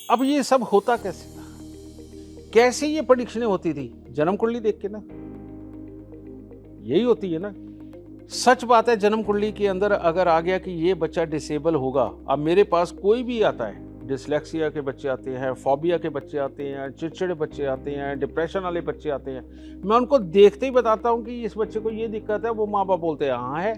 अब ये सब होता कैसे था, कैसे ये प्रेडिक्शनें होती थी? जन्म कुंडली देख के ना, यही होती है ना। सच बात है, जन्म कुंडली के अंदर अगर आ गया कि ये बच्चा डिसेबल होगा। अब मेरे पास कोई भी आता है, डिसलेक्सिया के बच्चे आते हैं, फोबिया के बच्चे आते हैं, चिड़चिड़े बच्चे आते हैं, डिप्रेशन वाले बच्चे आते हैं, मैं उनको देखते ही बताता हूँ कि इस बच्चे को ये दिक्कत है। वो माँ बाप बोलते हैं हाँ है,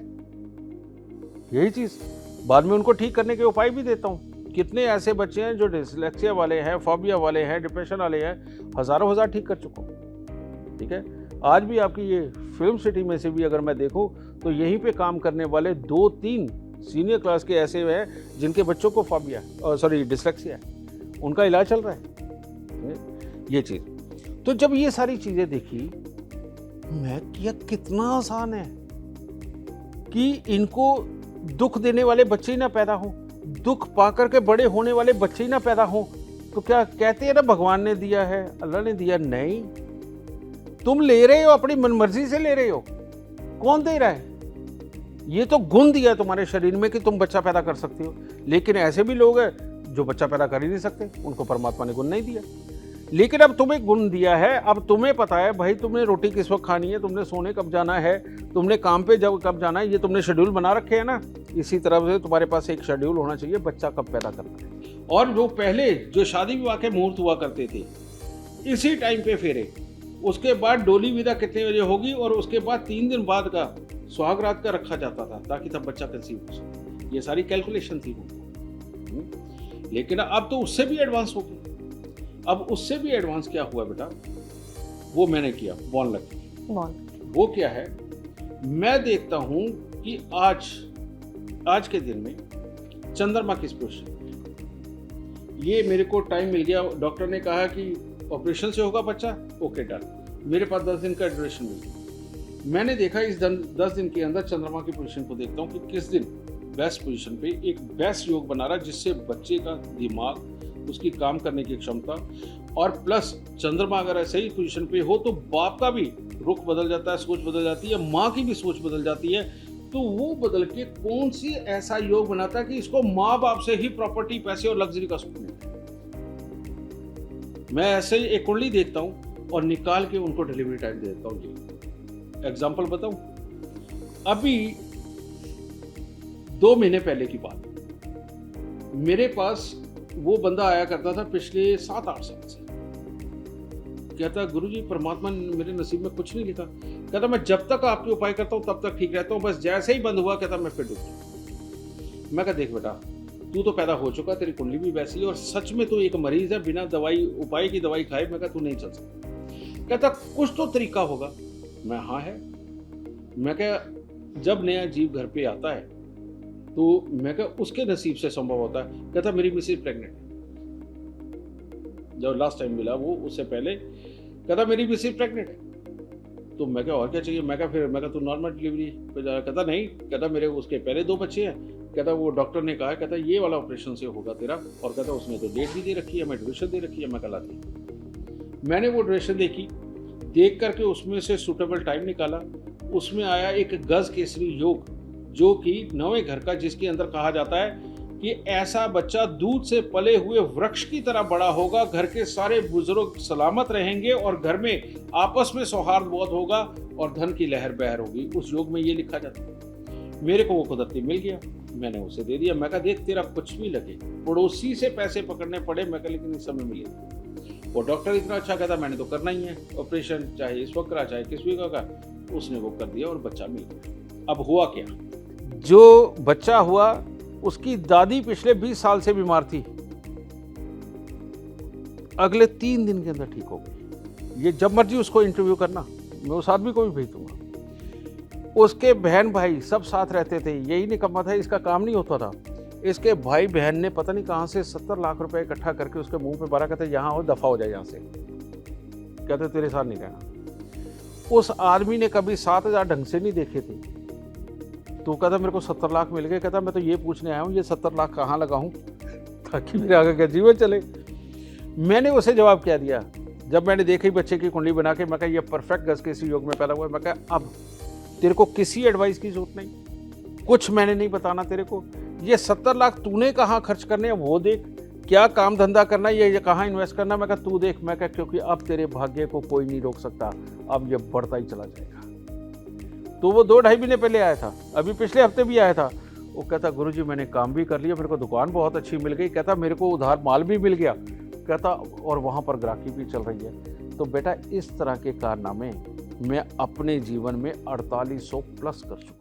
यही चीज़। बाद में उनको ठीक करने के उपाय भी देता हूँ। कितने ऐसे बच्चे हैं जो डिसलेक्सिया वाले हैं, फोबिया वाले हैं, डिप्रेशन वाले हैं, हज़ारों हज़ार ठीक कर चुका हूँ। ठीक है, आज भी आपकी ये फिल्म सिटी में से भी अगर मैं देखूं तो यहीं पे काम करने वाले 2-3 सीनियर क्लास के ऐसे हैं जिनके बच्चों को फोबिया डिसलेक्सिया है, उनका इलाज चल रहा है ये चीज़। तो जब ये सारी चीज़ें देखी, मैं किया कितना आसान है कि इनको दुख देने वाले बच्चे ही ना पैदा हों, दुख पाकर के बड़े होने वाले बच्चे ही ना पैदा हों। तो क्या कहते हैं ना भगवान ने दिया है, अल्लाह ने दिया, नहीं, तुम ले रहे हो, अपनी मनमर्जी से ले रहे हो। कौन दे रहा है? ये तो गुण दिया तुम्हारे शरीर में कि तुम बच्चा पैदा कर सकते हो। लेकिन ऐसे भी लोग हैं जो बच्चा पैदा कर ही नहीं सकते, उनको परमात्मा ने गुण नहीं दिया। लेकिन अब तुम्हें गुण दिया है, अब तुम्हें पता है भाई तुमने रोटी किस वक्त खानी है, तुमने सोने कब जाना है, तुमने काम पे जब कब जाना है, ये तुमने शेड्यूल बना रखे हैं ना। इसी तरह से तुम्हारे पास एक शेड्यूल होना चाहिए बच्चा कब पैदा करना है। और जो पहले जो शादी विवाह के मुहूर्त हुआ करते थे, इसी टाइम पे फेरे, उसके बाद डोली विदा कितने बजे होगी, और उसके बाद 3 दिन बाद का सुहाग रात का रखा जाता था ताकि तब बच्चा कंसीव हो सके। ये सारी कैलकुलेशन थी वो। लेकिन अब तो उससे भी एडवांस हो गया। अब उससे भी एडवांस क्या हुआ बेटा, वो मैंने किया बॉर्न लकी। वो क्या है, मैं देखता हूं कि आज के दिन में चंद्रमा किस पोजीशन, ये मेरे को टाइम मिल गया। डॉक्टर ने कहा कि ऑपरेशन से होगा बच्चा, ओके डन। मेरे पास 10 दिन का ड्यूरेशन मिल गया। मैंने देखा इस 10 दिन के अंदर चंद्रमा की पोजीशन को देखता हूँ कि किस दिन बेस्ट पोजीशन पे एक बेस्ट योग बना रहा है, जिससे बच्चे का दिमाग, उसकी काम करने की क्षमता, और प्लस चंद्रमा अगर सही पोजीशन पे हो तो बाप का भी रुख बदल जाता है, सोच बदल जाती है, माँ की भी सोच बदल जाती है। तो वो बदल के कौन सी ऐसा योग बनाता है कि इसको माँ बाप से ही प्रॉपर्टी, पैसे और लग्जरी का सुकून मिलता है। मैं ऐसे ही एक कुंडली देखता हूँ और निकाल के उनको डिलीवरी टाइम दे देता हूँ। जी एग्जाम्पल बताऊं, अभी 2 महीने पहले की बात, मेरे पास वो बंदा आया करता था पिछले 7-8 साल से। कहता गुरुजी परमात्मा ने मेरे नसीब में कुछ नहीं लिखा। कहता मैं जब तक आपके उपाय करता हूँ तब तक ठीक रहता हूँ, बस जैसे ही बंद हुआ कहता मैं फिर डूब गया। मैं कहा देख बेटा, तू तो पैदा हो चुका, तेरी कुंडली भी वैसी है, और सच में तू एक मरीज है, बिना दवाई उपाय की दवाई खाए। मैं कहा तू नहीं चल सकता। कहता कुछ तो तरीका होगा। मैं हाँ है। मैं कहा जब नया जीव घर पे आता है तो मैं कहा उसके नसीब से संभव होता है। कहता मेरी मिसेज प्रेग्नेंट है। जब लास्ट टाइम मिला वो, उससे पहले कहता मेरी मिसेज प्रेग्नेंट है। तो मैं कहा और क्या चाहिए? मैं कहा तू नॉर्मल डिलीवरी पे जा रहा? कहता नहीं, कहता मेरे उसके पहले 2 बच्चे हैं। कहता वो डॉक्टर ने कहा, कहता ये वाला ऑपरेशन से होगा तेरा, और कहता उसने तो डेट भी दे रखी है, मैं ड्यूरेशन दे रखी है। मैं कहा लाती। मैंने वो ड्यूरेशन देखी, देख करके उसमें से सूटेबल टाइम निकाला। उसमें आया एक गज केसरी योग, जो कि 9वें घर का, जिसके अंदर कहा जाता है कि ऐसा बच्चा दूध से पले हुए वृक्ष की तरह बड़ा होगा, घर के सारे बुजुर्ग सलामत रहेंगे और घर में आपस में सौहार्द बहुत होगा और धन की लहर बहर होगी। उस योग में ये लिखा जाता है। मेरे को वो कुदरती मिल गया, मैंने उसे दे दिया। मैं कहा देख तेरा कुछ भी लगे, पड़ोसी से पैसे पकड़ने पड़े, मैं कहा लेकिन इस समय मिलेगा। वो डॉक्टर इतना अच्छा कहता मैंने तो करना ही है ऑपरेशन, चाहे इस वक्त करा चाहे किस भी का। उसने वो कर दिया और बच्चा मिल गया। अब हुआ क्या, जो बच्चा हुआ उसकी दादी पिछले 20 साल से बीमार थी, अगले 3 दिन के अंदर ठीक हो गई। ये जब मर्जी उसको इंटरव्यू करना, मैं उस आदमी को भी भेज दूंगा। उसके बहन भाई सब साथ रहते थे। यही निकम्मा था, इसका काम नहीं होता था। इसके भाई बहन ने पता नहीं कहाँ से 70 लाख रुपए इकट्ठा करके उसके मुंह पे भरा। कहते यहाँ हो, दफा हो जाए यहाँ से, कहते तेरे साथ नहीं रहना। उस आदमी ने कभी 7,000 ढंग से नहीं देखे थे। तो कहता मेरे को 70 लाख मिल गए। कहता मैं तो ये पूछने आया हूँ ये 70 लाख कहाँ लगाऊं ताकि मेरे आगे का जीवन चले। मैंने उसे जवाब क्या दिया, जब मैंने देखी बच्चे की कुंडली बना के, मैं कहा ये परफेक्ट गज के इसी योग में पैदा हुआ है। मैं कहा अब तेरे को किसी एडवाइस की जरूरत नहीं, कुछ मैंने नहीं बताना तेरे को। ये 70 लाख तूने कहाँ खर्च करने हैं वो देख, क्या काम धंधा करना, ये कहाँ इन्वेस्ट करना। मैं कहा तू देख, मैं कहा क्योंकि अब तेरे भाग्य को कोई नहीं रोक सकता, अब ये बढ़ता ही चला जाएगा। तो वो 2-2.5 महीने पहले आया था, अभी पिछले हफ्ते भी आया था। वो कहता गुरुजी मैंने काम भी कर लिया, मेरे को दुकान बहुत अच्छी मिल गई, कहता मेरे को उधार माल भी मिल गया, कहता और वहाँ पर ग्राहकी भी चल रही है। तो बेटा इस तरह के कारनामे मैं अपने जीवन में 4800 प्लस कर चुका।